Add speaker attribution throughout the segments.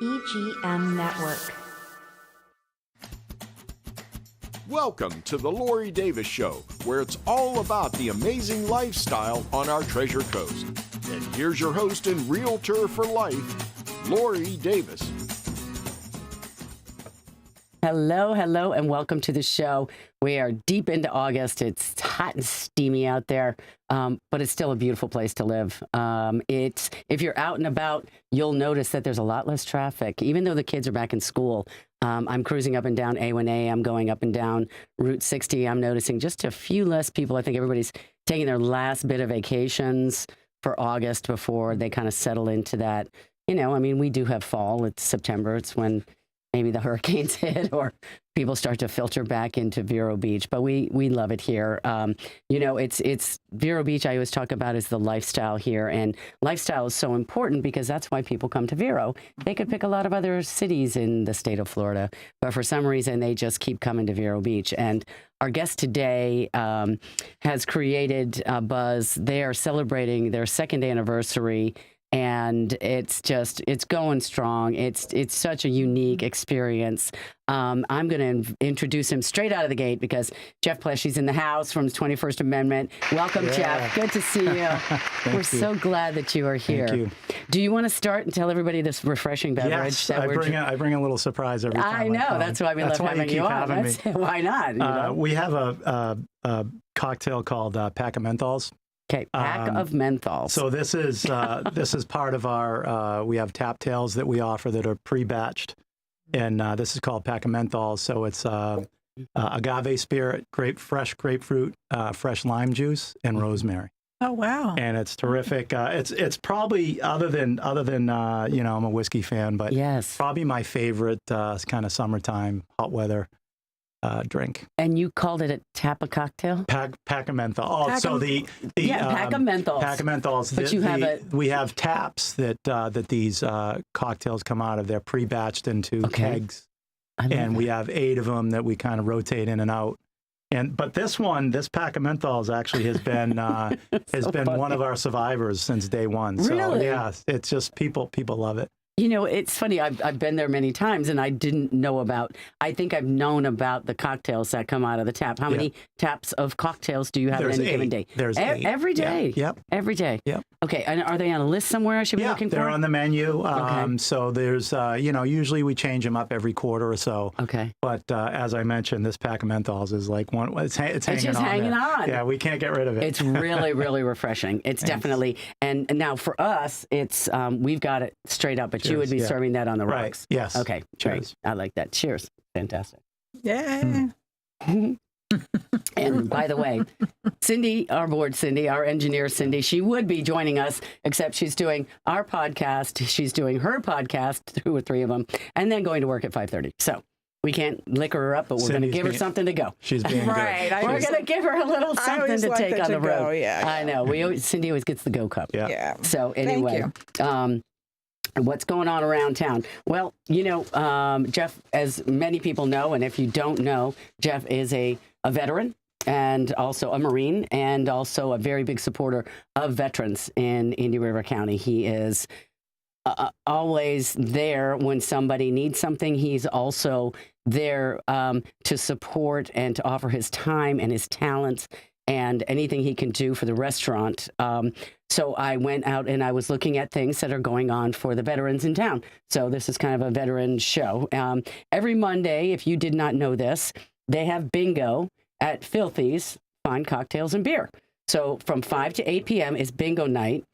Speaker 1: EGM Network.
Speaker 2: Welcome to the Lori Davis Show, where it's all about the amazing lifestyle on our Treasure Coast. And here's your host and realtor for life, Lori Davis.
Speaker 3: Hello, and welcome to the show. We are deep into August. It's hot and steamy out there, but it's still a beautiful place to live. If you're out and about, you'll notice that there's a lot less traffic, even though the kids are back in school. I'm cruising up and down A1A. I'm going up and down Route 60. I'm noticing just a few less people. I think everybody's taking their last bit of vacations for August before they kind of settle into that. You know, I mean, we do have fall. It's September. It's when maybe the hurricanes hit or people start to filter back into Vero Beach, but we love it here. You know, it's Vero Beach. I always talk about is the lifestyle here, and lifestyle is so important because that's why people come to Vero. They could pick a lot of other cities in the state of Florida, but for some reason they just keep coming to Vero Beach. And our guest today has created a buzz. They are celebrating their second anniversary. And it's going strong. It's such a unique experience. I'm going to introduce him straight out of the gate because Jeff Plesche's in the house from the 21st Amendment. Welcome, Jeff. Good to see you. We're so glad that you are here.
Speaker 4: Thank you.
Speaker 3: Do you want to start and tell everybody this refreshing beverage?
Speaker 4: Yes, I bring a little surprise every time.
Speaker 3: I know. That's why we love having you on. Why not? You know?
Speaker 4: We have a cocktail called Pack of Menthols.
Speaker 3: Okay, Pack of Menthols.
Speaker 4: So this is part of our. We have tap tails that we offer that are pre-batched, and this is called Pack of Menthols. So it's agave spirit, fresh grapefruit, fresh lime juice, and rosemary.
Speaker 5: Oh wow!
Speaker 4: And it's terrific. It's probably other than you know, I'm a whiskey fan, but
Speaker 3: yes,
Speaker 4: probably my favorite kind of summertime hot weather drink.
Speaker 3: And you called it a tapa cocktail?
Speaker 4: Pack of Menthol. Oh, so the
Speaker 3: Pack of Menthols.
Speaker 4: Pack of Menthols.
Speaker 3: But
Speaker 4: we have taps that these cocktails come out of. They're pre-batched into kegs, and we have 8 of them that we kind of rotate in and out. But this Pack of Menthols actually has been one of our survivors since day one. So
Speaker 3: really?
Speaker 4: Yeah, it's just people love it.
Speaker 3: You know, it's funny. I've been there many times, and I didn't know about. I think I've known about the cocktails that come out of the tap. How many taps of cocktails do you have in any given day?
Speaker 4: There's 8.
Speaker 3: Every day.
Speaker 4: Yeah. Yep.
Speaker 3: Every day.
Speaker 4: Yep.
Speaker 3: Okay. And are they on a list somewhere I should be looking for?
Speaker 4: They're on the menu. So there's, usually we change them up every quarter or so.
Speaker 3: Okay.
Speaker 4: But as I mentioned, this Pack of Menthols is like one. It's hanging on. It's
Speaker 3: just hanging on.
Speaker 4: Yeah, we can't get rid of it.
Speaker 3: It's really, really refreshing. It's definitely. And now for us, it's we've got it straight up, but you would be serving that on the rocks.
Speaker 4: Right. Yes.
Speaker 3: Okay. Cheers. Great. I like that. Cheers. Fantastic.
Speaker 5: Yeah.
Speaker 3: And by the way, Cindy, our engineer, Cindy, she would be joining us, except she's doing our podcast. She's doing her podcast, 2 or 3 of them, and then going to work at 5:30. So we can't liquor her up, but we're going to give her something to go.
Speaker 4: She's being
Speaker 5: right.
Speaker 4: good.
Speaker 3: We're going to give her a little something to take on the road.
Speaker 5: Yeah.
Speaker 3: I know. Cindy always gets the go cup.
Speaker 5: Yeah.
Speaker 3: So anyway, what's going on around town? Well, you know, Jeff, as many people know, and if you don't know, Jeff is a veteran and also a Marine and also a very big supporter of veterans in Indian River County. He is always there when somebody needs something. He's also there to support and to offer his time and his talents and anything he can do for the restaurant. So I went out and I was looking at things that are going on for the veterans in town. So this is kind of a veteran show. Every Monday, if you did not know this, they have bingo at Filthy's Fine Cocktails and Beer. So from 5 to 8 p.m. is bingo night.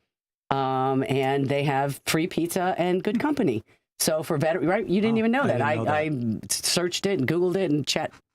Speaker 3: And they have free pizza and good company. So for veterans, right? You didn't even know that. I searched it and Googled it and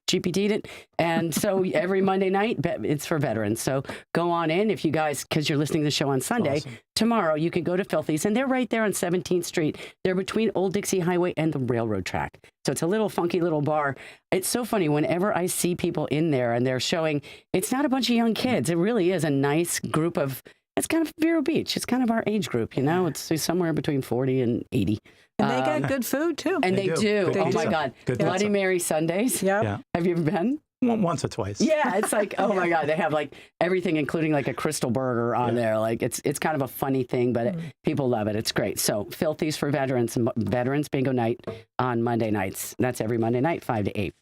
Speaker 3: GPT'd it. And so every Monday night, it's for veterans. So go on in if you guys, because you're listening to the show on Sunday. Awesome. Tomorrow, you can go to Filthy's, and they're right there on 17th Street. They're between Old Dixie Highway and the railroad track. So it's a little funky little bar. It's so funny whenever I see people in there and they're showing, it's not a bunch of young kids. It really is a nice group of, it's kind of Vero Beach. It's kind of our age group, you know? It's somewhere between 40 and 80.
Speaker 5: And they got good food, too.
Speaker 3: And they do. Oh, my God. Bloody Mary Sundays.
Speaker 5: Yep.
Speaker 4: Yeah.
Speaker 3: Have you ever been?
Speaker 4: once or twice.
Speaker 3: Yeah, it's like, oh my God, they have like everything, including like a crystal burger on there. Like it's kind of a funny thing, but people love it. It's great. So Filthies for Veterans, Veterans Bingo Night on Monday nights. That's every Monday night, 5 to 8.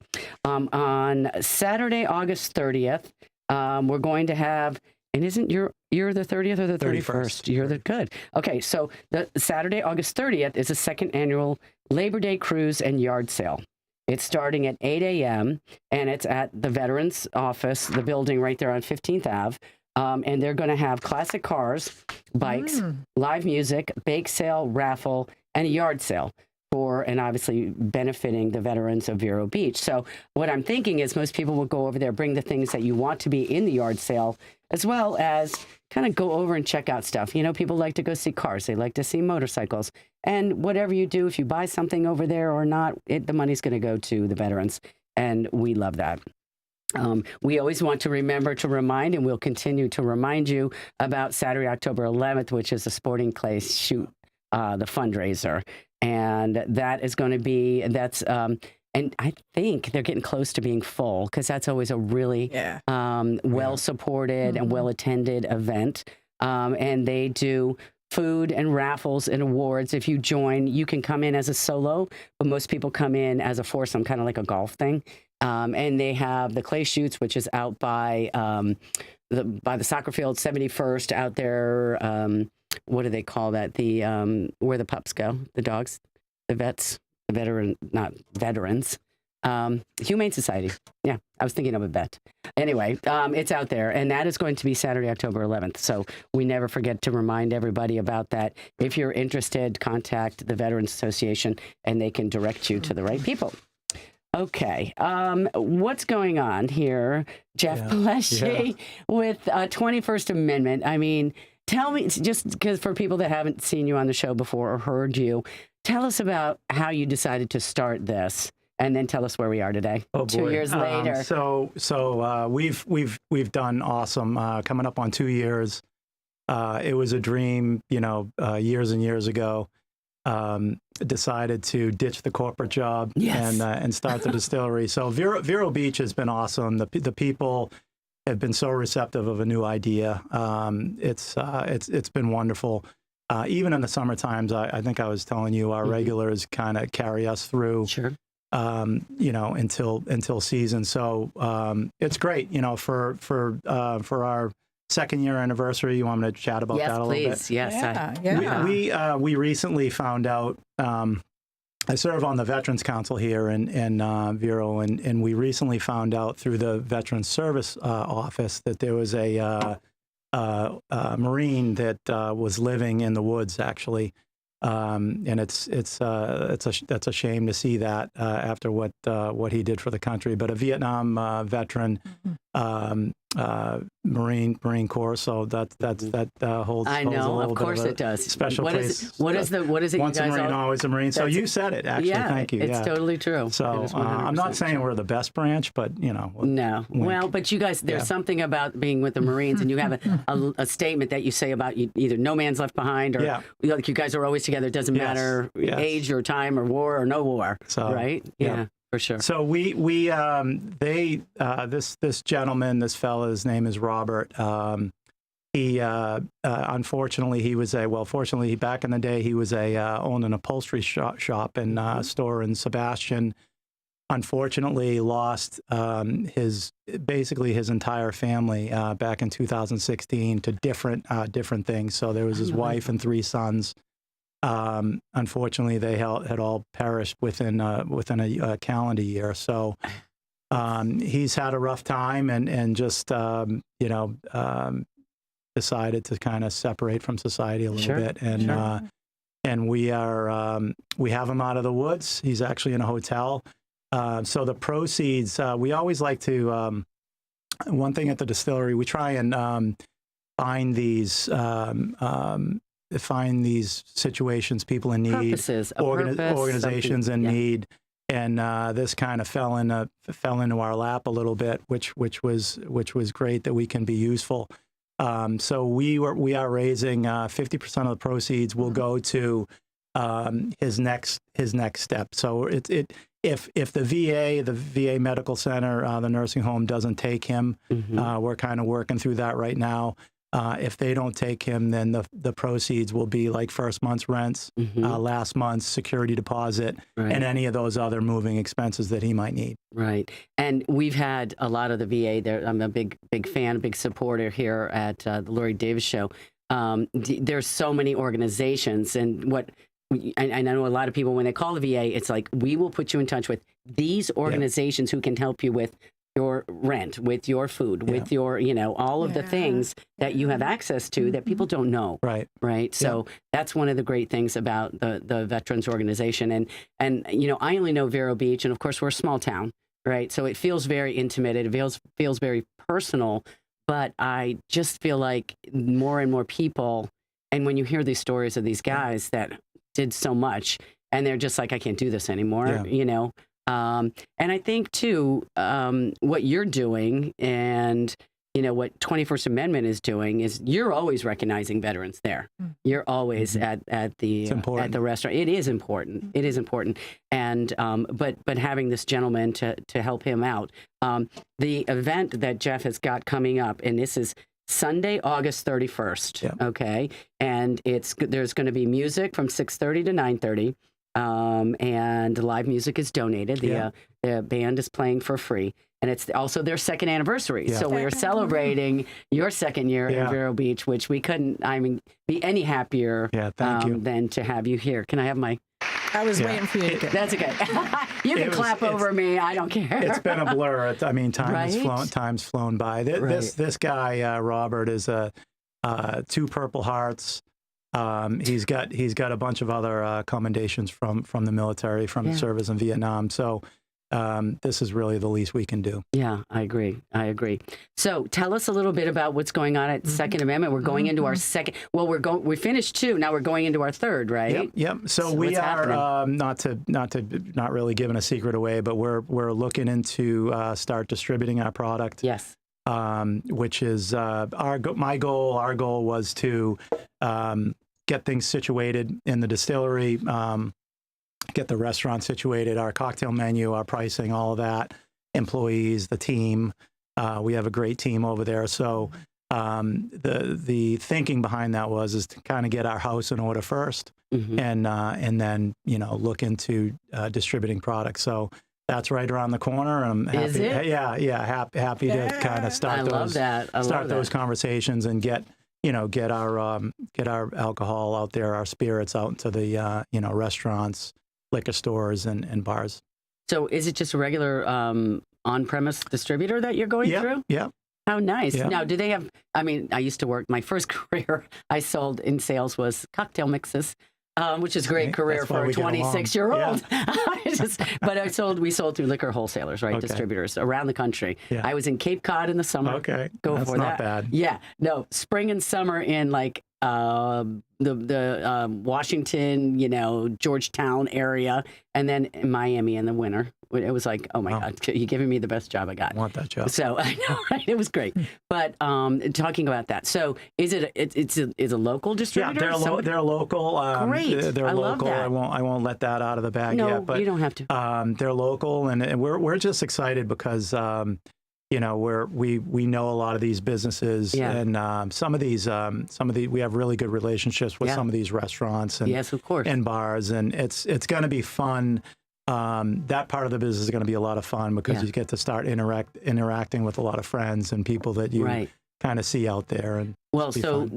Speaker 3: On Saturday, August 30th, we're going to have, and isn't you're the 30th or the 31st? You're the good. Okay, so the Saturday, August 30th is the second annual Labor Day Cruise and Yard Sale. It's starting at 8 a.m., and it's at the Veterans Office, the building right there on 15th Ave. And they're going to have classic cars, bikes, live music, bake sale, raffle, and a yard sale for, and obviously benefiting the veterans of Vero Beach. So what I'm thinking is most people will go over there, bring the things that you want to be in the yard sale, as well as kind of go over and check out stuff. You know, people like to go see cars. They like to see motorcycles. And whatever you do, if you buy something over there or not, the money's going to go to the veterans. And we love that. We always want to remember to remind, and we'll continue to remind you about Saturday, October 11th, which is the Sporting Clay Shoot, the fundraiser. And that is going to be, and I think they're getting close to being full because that's always a really well-supported and well-attended event. And they do food and raffles and awards. If you join, you can come in as a solo, but most people come in as a foursome, kind of like a golf thing. And they have the clay shoots, which is out by the soccer field, 71st, out there. What do they call that? The where the pups go, the dogs, the vets. Not veterans, Humane Society. Yeah, I was thinking of a vet. Anyway, it's out there, and that is going to be Saturday, October 11th. So we never forget to remind everybody about that. If you're interested, contact the Veterans Association, and they can direct you to the right people. Okay, what's going on here, Jeff Plesche, with 21st Amendment? I mean, tell me, just because for people that haven't seen you on the show before or heard you, tell us about how you decided to start this, and then tell us where we are today. Oh, 2 years later.
Speaker 4: So we've done awesome. Coming up on 2 years. It was a dream, years and years ago. Decided to ditch the corporate job and start the distillery. So Vero Beach has been awesome. The people have been so receptive of a new idea. It's been wonderful. Even in the summer times, I think I was telling you, our regulars kind of carry us through, until season. So it's great, for our second year anniversary. You want me to chat about that a little bit?
Speaker 3: Yes, please.
Speaker 4: We recently found out. I serve on the Veterans Council here in Vero, and we recently found out through the Veterans Service Office that there was a Marine that was living in the woods, actually, and that's a shame to see that after what he did for the country. But a Vietnam veteran, Marine Corps, so that holds.
Speaker 3: I know,
Speaker 4: holds a little
Speaker 3: of course
Speaker 4: bit of
Speaker 3: it does.
Speaker 4: Special place.
Speaker 3: What is it?
Speaker 4: Once
Speaker 3: you guys
Speaker 4: a Marine, always a Marine. So you said it, actually.
Speaker 3: Yeah,
Speaker 4: thank you.
Speaker 3: It's totally true.
Speaker 4: So I'm not saying we're the best branch, but
Speaker 3: No.
Speaker 4: Wink.
Speaker 3: Well, but you guys, there's something about being with the Marines, and you have a statement that you say about either no man's left behind, or like you guys are always together. It doesn't matter age or time or war or no war. So, right? Yeah. For sure. So this gentleman, this fella, his name is Robert. He unfortunately fortunately back in the day he was owned an upholstery shop and store in Sebastian. Unfortunately, lost his entire family back in 2016 to different things. So there was his wife and 3 sons. Unfortunately, they had all perished within a calendar year. So he's had a rough time and just decided to kind of separate from society a little bit. And we have him out of the woods. He's actually in a hotel. So the proceeds, we always like to. One thing at the distillery, we try and find these situations, people in need, organizations in need, and this kind of fell into our lap a little bit, which was great that we can be useful. So we are raising 50% of the proceeds will go to his next step. So
Speaker 4: if the VA Medical Center, the nursing home doesn't take him, we're kind of working through that right now. If they don't take him, then the proceeds will be like first month's rents, last month's security deposit, and any of those other moving expenses that he might need.
Speaker 3: Right. And we've had a lot of the VA there. I'm a big fan, big supporter here at the Laurie Davis Show. There's so many organizations, and I know a lot of people, when they call the VA, it's like, we will put you in touch with these organizations who can help you with your rent, with your food, with your, all of the things that you have access to that people don't know. Right. So that's one of the great things about the Veterans Organization. And I only know Vero Beach, and of course we're a small town, right? So it feels very intimate. It feels very personal, but I just feel like more and more people, and when you hear these stories of these guys that did so much, and they're just like, I can't do this anymore, and I think, too, what you're doing and, what 21st Amendment is doing is you're always recognizing veterans there. You're always at the restaurant. It is important. It is important. And but having this gentleman to help him out. The event that Jeff has got coming up, and this is Sunday, August 31st. Okay. And there's going to be music from 6:30 to 9:30. And live music is donated. The band is playing for free. And it's also their second anniversary. So we're celebrating your second year in Vero Beach, which we couldn't, be any happier than to have you here. Can I have my...
Speaker 5: I was waiting for you to get...
Speaker 3: That's okay. You can clap over me. I don't care.
Speaker 4: It's been a blur. Time's flown by. This guy, Robert, is two Purple Hearts. He's got a bunch of other commendations from the military, from the service in Vietnam. So this is really the least we can do. Yeah, I agree.
Speaker 3: So tell us a little bit about what's going on at Second Amendment. We're going into our second. Well, we finished 2. Now we're going into our 3rd, right?
Speaker 4: Yep. So we are not really giving a secret away, but we're looking into start distributing our product.
Speaker 3: Yes.
Speaker 4: Which is our goal was to get things situated in the distillery, get the restaurant situated, our cocktail menu, our pricing, all of that, employees, the team. We have a great team over there. So the thinking behind that is to kind of get our house in order first, and then look into distributing products. So that's right around the corner. I'm happy.
Speaker 3: Is it?
Speaker 4: Happy to kind of start those conversations and get our alcohol out there, our spirits out into the restaurants, liquor stores, and bars.
Speaker 3: So is it just a regular on-premise distributor that you're going through?
Speaker 4: Yeah.
Speaker 3: How nice. Yeah. Now, do they have? I used to work. My first career I sold in sales was cocktail mixes. Which is a great career for a 26-year-old. Yeah. We sold through liquor wholesalers, right? Distributors around the country. Yeah. I was in Cape Cod in the summer.
Speaker 4: Okay.
Speaker 3: That's
Speaker 4: not bad.
Speaker 3: Yeah. No, spring and summer in like the Washington, Georgetown area, and then in Miami in the winter. It was like, oh my God, you're giving me the best job I got.
Speaker 4: I want that job.
Speaker 3: So I know, right? It was great. But talking about that, so is it? It's a local distributor?
Speaker 4: Yeah, they're local.
Speaker 3: Great.
Speaker 4: They're
Speaker 3: I
Speaker 4: local.
Speaker 3: Love that.
Speaker 4: I won't let that out of the bag yet. But
Speaker 3: you don't have to.
Speaker 4: They're local, and we're just excited because we know a lot of these businesses, and some of the we have really good relationships with some of these restaurants and
Speaker 3: yes, of course,
Speaker 4: and bars, and it's going to be fun. That part of the business is going to be a lot of fun because you get to start interacting with a lot of friends and people that you kind of see out there. And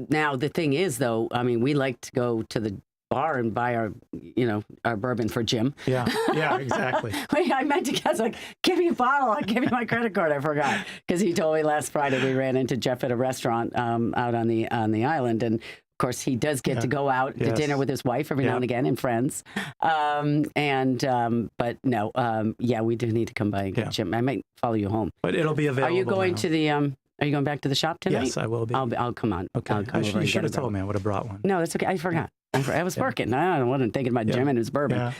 Speaker 3: now the thing is, though, we like to go to the bar and buy our bourbon for Jim.
Speaker 4: Yeah, exactly.
Speaker 3: I meant to guess, like, give me a bottle. I'll give you my credit card. I forgot because he told me last Friday we ran into Jeff at a restaurant out on the island, and of course, he does get to go out to dinner with his wife every now and again and friends. But no, we do need to come by and get Jim. I might follow you home.
Speaker 4: But it'll be available.
Speaker 3: Are you going to the? Are you going back to the shop tonight?
Speaker 4: Yes, I will be.
Speaker 3: I'll come on.
Speaker 4: Okay.
Speaker 3: I'll come
Speaker 4: you should have told me. I would have brought one.
Speaker 3: No, that's okay. I forgot. I was working. I wasn't thinking about Jim and his bourbon.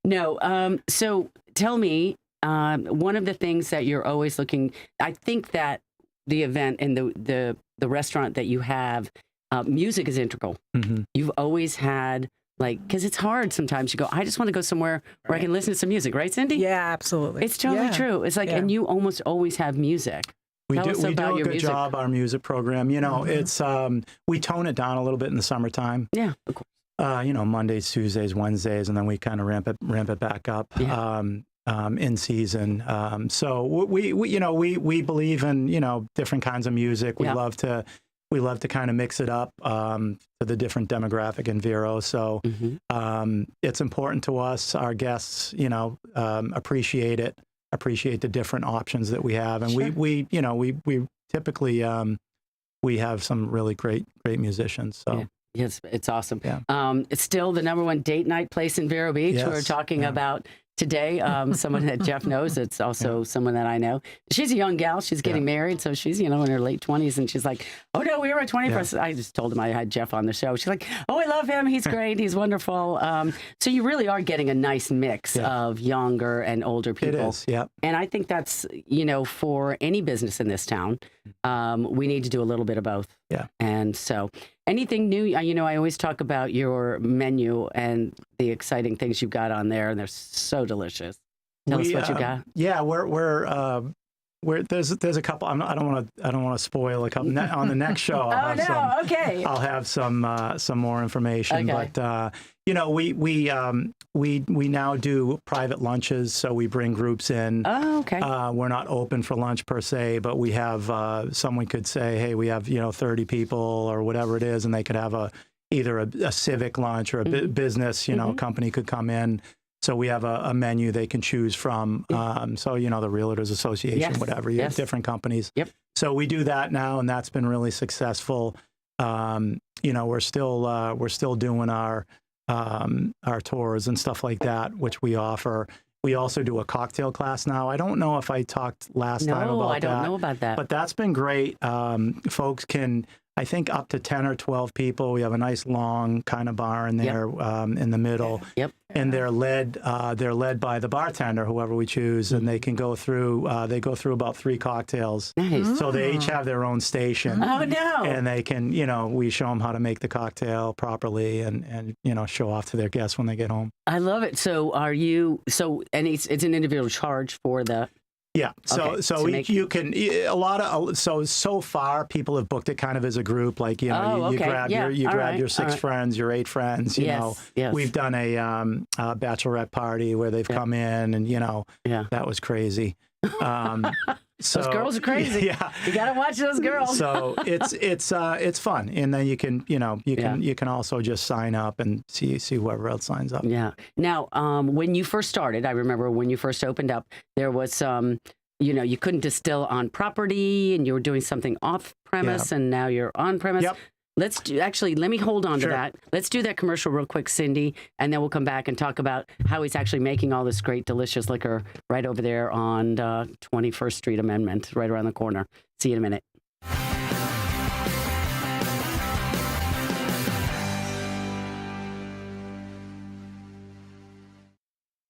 Speaker 3: Yeah. So tell me, one of the things that you're always looking. I think that the event and the restaurant that you have. Music is integral. Mm-hmm. You've always had Like, because it's hard sometimes. You go, I just want to go somewhere where I can listen to some music, right, Cindy?
Speaker 5: Yeah, absolutely.
Speaker 3: It's totally true. It's like, and you almost always have music.
Speaker 4: We
Speaker 3: Tell
Speaker 4: do
Speaker 3: us
Speaker 4: a
Speaker 3: about your
Speaker 4: good
Speaker 3: music.
Speaker 4: job, our music program. You know, it's we tone it down a little bit in the summertime.
Speaker 3: Yeah, of course.
Speaker 4: You know, Mondays, Tuesdays, Wednesdays, and then we kind of ramp it back up in season. So we believe in, you know, different kinds of music. We love to kind of mix it up to the different demographic in Vero. So it's important to us. Our guests, you know, appreciate the different options that we have, and we typically we have some really great musicians. So.
Speaker 3: Yes, it's awesome.
Speaker 4: Yeah.
Speaker 3: It's still the #1 date night place in Vero Beach.
Speaker 4: Yes.
Speaker 3: We're talking about today. Someone that Jeff knows. It's also someone that I know. She's a young gal. She's getting married, so she's, you know, in her late 20s, and she's like, "Oh no, we were at 21st." I just told him I had Jeff on the show. She's like, "Oh, I love him. He's great. He's wonderful." So you really are getting a nice mix of younger and older people.
Speaker 4: It is, yeah.
Speaker 3: And I think that's, you know, for any business in this town, we need to do a little bit of both.
Speaker 4: Yeah.
Speaker 3: And so anything new, you know, I always talk about your menu and the exciting things you've got on there, and they're so delicious. Tell us what you got.
Speaker 4: Yeah, we're there's a couple. I don't want to spoil a couple. On the next show, I'll have some more information.
Speaker 3: Okay.
Speaker 4: But you know, we now do private lunches, so we bring groups in.
Speaker 3: Oh, okay.
Speaker 4: We're not open for lunch per se, but we have someone could say, hey, we have 30 people or whatever it is, and they could have either a civic lunch or a business company could come in. So we have a menu they can choose from. So, you know, the Realtors Association, whatever, you have different companies.
Speaker 3: Yep.
Speaker 4: So we do that now, and that's been really successful. You know, we're still doing our tours and stuff like that, which we offer. We also do a cocktail class now. I don't know if I talked last time about that.
Speaker 3: No, I don't know about that.
Speaker 4: But that's been great. Folks can, I think, up to 10 or 12 people. We have a nice long kind of bar in there in the middle.
Speaker 3: Yep.
Speaker 4: And they're led by the bartender, whoever we choose, and they can go through. They go through about 3 cocktails.
Speaker 3: Nice.
Speaker 4: So they each have their own station.
Speaker 3: Oh no!
Speaker 4: And they can, you know, we show them how to make the cocktail properly, and you know, show off to their guests when they get home.
Speaker 3: I love it. So are you? So and it's an individual charge for the.
Speaker 4: Yeah. So you can so far people have booked it kind of as a group, like, you know, you grab your 6 friends, your 8 friends, you know.
Speaker 3: Yes.
Speaker 4: We've done a bachelorette party where they've come in, and, you know, that was crazy. So,
Speaker 3: those girls are crazy.
Speaker 4: Yeah.
Speaker 3: You got to watch those girls.
Speaker 4: So it's fun. And then you can also just sign up and see whoever else signs up.
Speaker 3: Yeah. Now, when you first started, I remember when you first opened up, there was you know, you couldn't distill on property, and you were doing something off premise, and now you're on premise.
Speaker 4: Yep.
Speaker 3: Let me hold on to that. Let's do that commercial real quick, Cindy, and then we'll come back and talk about how he's actually making all this great, delicious liquor right over there on 21st Street Amendment, right around the corner. See you in a minute.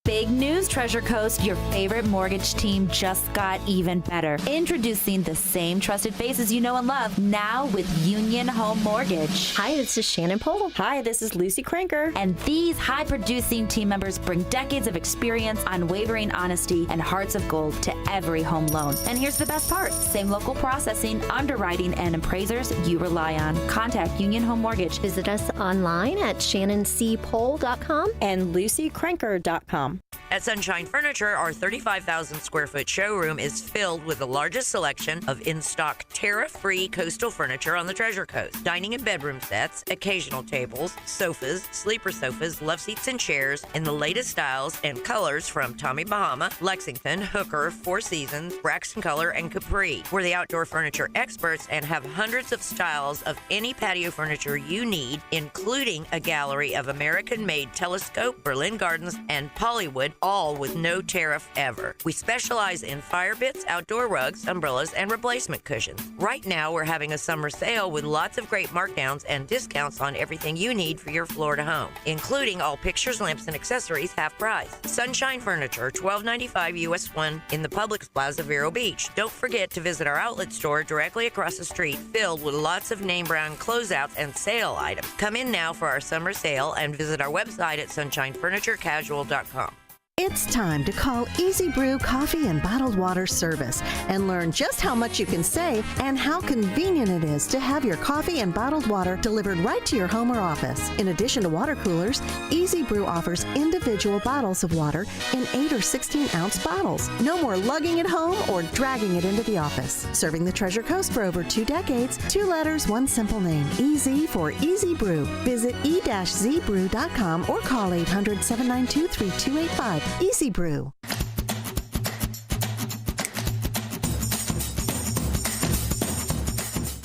Speaker 6: Big news, Treasure Coast. Your favorite mortgage team just got even better. Introducing the same trusted faces you know and love, now with Union Home Mortgage.
Speaker 7: Hi, this is Shannon Pohl.
Speaker 8: Hi, this is Lucy Cranker.
Speaker 6: And these high-producing team members bring decades of experience, unwavering honesty, and hearts of gold to every home loan. And here's the best part. Same local processing, underwriting, and appraisers you rely on. Contact Union Home Mortgage.
Speaker 7: Visit us online at shannoncpohl.com
Speaker 8: and lucycranker.com.
Speaker 9: At Sunshine Furniture, our 35,000 square foot showroom is filled with the largest selection of in-stock tariff-free coastal furniture on the Treasure Coast. Dining and bedroom sets, occasional tables, sofas, sleeper sofas, love seats, and chairs in the latest styles and colors from Tommy Bahama, Lexington, Hooker, Four Seasons, Braxton Color, and Capri. We're the outdoor furniture experts and have hundreds of styles of any patio furniture you need, including a gallery of American-made Telescope, Berlin Gardens, and Pollywood plywood, all with no tariff ever. We specialize in fire pits, outdoor rugs, umbrellas, and replacement cushions. Right now, we're having a summer sale with lots of great markdowns and discounts on everything you need for your Florida home, including all pictures, lamps, and accessories half price. Sunshine Furniture, $12.95 US 1 in the Publix Plaza, Vero Beach. Don't forget to visit our outlet store directly across the street, filled with lots of name brand closeouts and sale items. Come in now for our summer sale and visit our website at sunshinefurniturecasual.com.
Speaker 5: It's time to call Easy Brew Coffee and Bottled Water Service and learn just how much you can save and how convenient it is to have your coffee and bottled water delivered right to your home or office. In addition to water coolers, Easy Brew offers individual bottles of water in 8 or 16-ounce bottles. No more lugging it home or dragging it into the office. Serving the Treasure Coast for over 2 decades, 2 letters, 1 simple name. Easy for Easy Brew. Visit e-zbrew.com or call 800-792-3285. Easy Brew.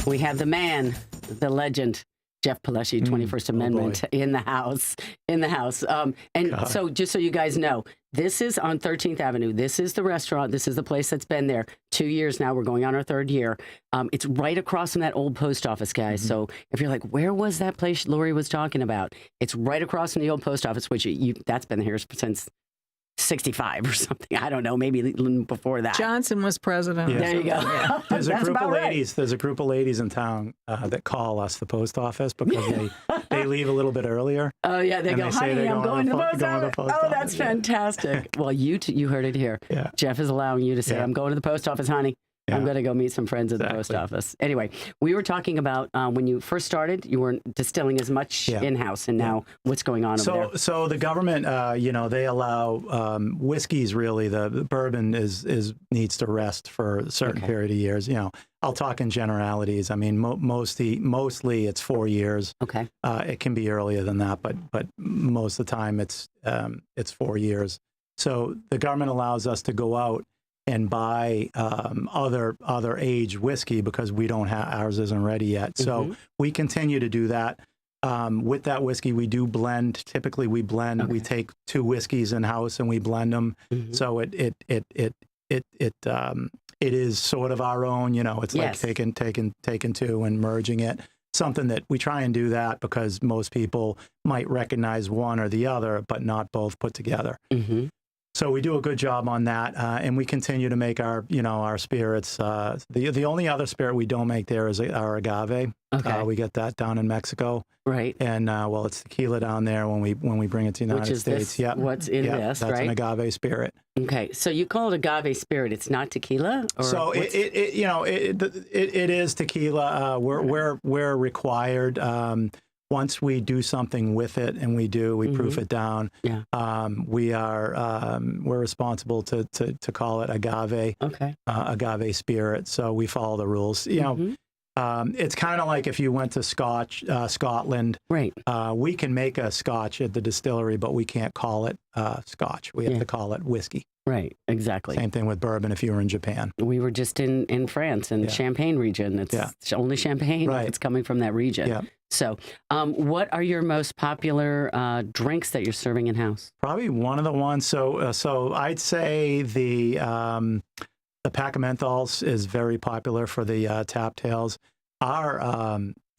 Speaker 3: We have the man, the legend, Jeff Plesche, 21st Amendment, in the house. So just so you guys know, this is on 13th Avenue. This is the restaurant. This is the place that's been there 2 years now. We're going on our 3rd year. It's right across from that old post office, guys. So if you're like, where was that place Lori was talking about? It's right across from the old post office, which that's been here since 65 or something. I don't know, maybe before that.
Speaker 10: Johnson was president.
Speaker 3: Yeah. There you go.
Speaker 4: Yeah. There's a group of ladies. There's a group of ladies in town that call us the post office because they leave a little bit earlier.
Speaker 3: Oh yeah, they go, honey, I'm going to the post office. Oh, that's fantastic. Well, you heard it here.
Speaker 4: Yeah.
Speaker 3: Jeff is allowing you to say, I'm going to the post office, honey. Yeah. I'm going to go meet some friends at the post office. Anyway, we were talking about when you first started, you weren't distilling as much in-house, and now what's going on over there?
Speaker 4: So the government, they allow whiskeys. Really, the bourbon needs to rest for a certain period of years. I'll talk in generalities. I mean, mostly it's 4 years.
Speaker 3: Okay.
Speaker 4: It can be earlier than that, but most of the time it's 4 years. So the government allows us to go out and buy other aged whiskey because we don't have ours isn't ready yet. So we continue to do that. With that whiskey, we do blend. Typically, we blend. We take 2 whiskeys in house and we blend them. So it is sort of our own. It's like taking 2 and merging it. Something that we try and do that because most people might recognize one or the other, but not both put together. So we do a good job on that, and we continue to make our spirits. The only other spirit we don't make there is our agave. Okay. We get that down in Mexico.
Speaker 3: Right.
Speaker 4: And it's tequila down there when we bring it to the United States.
Speaker 3: This, what's in this,
Speaker 4: that's an agave spirit.
Speaker 3: Okay. So you call it agave spirit. It's not tequila?
Speaker 4: So it is tequila. We're required. Once we do something with it, and we proof it down. Yeah. We're responsible to call it agave. Okay. Agave spirit. So we follow the rules. It's kind of like if you went to Scotland. Right. We can make a Scotch at the distillery, but we can't call it Scotch. We have to call it whiskey.
Speaker 3: Right, exactly.
Speaker 4: Same thing with bourbon if you were in Japan.
Speaker 3: We were just in France, in the Champagne region. It's only Champagne. Right. It's coming from that region. Yeah. So what are your most popular drinks that you're serving in-house?
Speaker 4: Probably one of the ones. So I'd say the Pack of Menthols is very popular for the tap tails. Our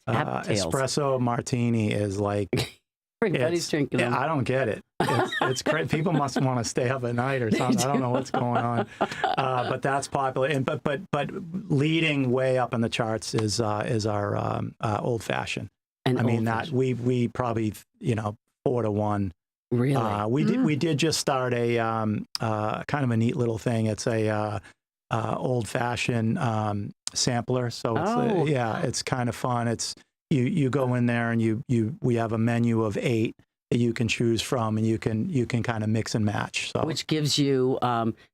Speaker 4: espresso martini is like...
Speaker 3: Everybody's drinking them.
Speaker 4: I don't get it. It's great. People must want to stay up at night or something. I don't know what's going on, but that's popular. And but leading way up in the charts is our old fashioned. I mean that we probably 4 to 1. Really? We did just start a kind of a neat little thing. It's a old fashioned sampler. So it's kind of fun. It's You go in there and we have a menu of 8 that you can choose from, and you can kind of mix and match. So.
Speaker 3: Which gives you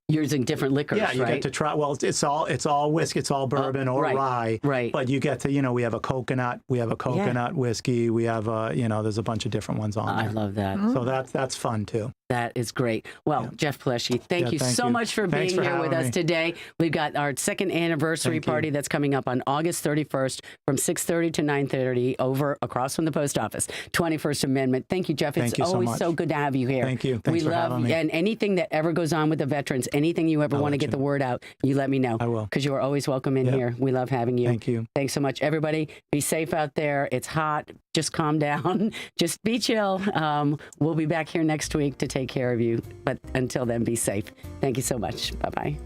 Speaker 3: using different liquors,
Speaker 4: Yeah, you
Speaker 3: right?
Speaker 4: get to try. Well, it's all whiskey, it's all bourbon or rye.
Speaker 3: Right.
Speaker 4: But you get to, we have a coconut whiskey. We have there's a bunch of different ones on there.
Speaker 3: I love that.
Speaker 4: So that's fun too.
Speaker 3: That is great. Well, Jeff Plesche, thank you so much for being here with us today. We've got our second anniversary party that's coming up on August 31st from 6:30 to 9:30 over across from the post office, 21st Amendment. Thank you, Jeff. It's always so good to have you here.
Speaker 4: Thank you. Thanks for having me.
Speaker 3: And anything that ever goes on with the veterans, anything you ever want to get the word out, you let me know.
Speaker 4: I will.
Speaker 3: Because you are always welcome in here. We love having you.
Speaker 4: Thank you.
Speaker 3: Thanks so much, everybody. Be safe out there. It's hot. Just calm down. Just be chill. We'll be back here next week to take care of you. But until then, be safe. Thank you so much. Bye-bye.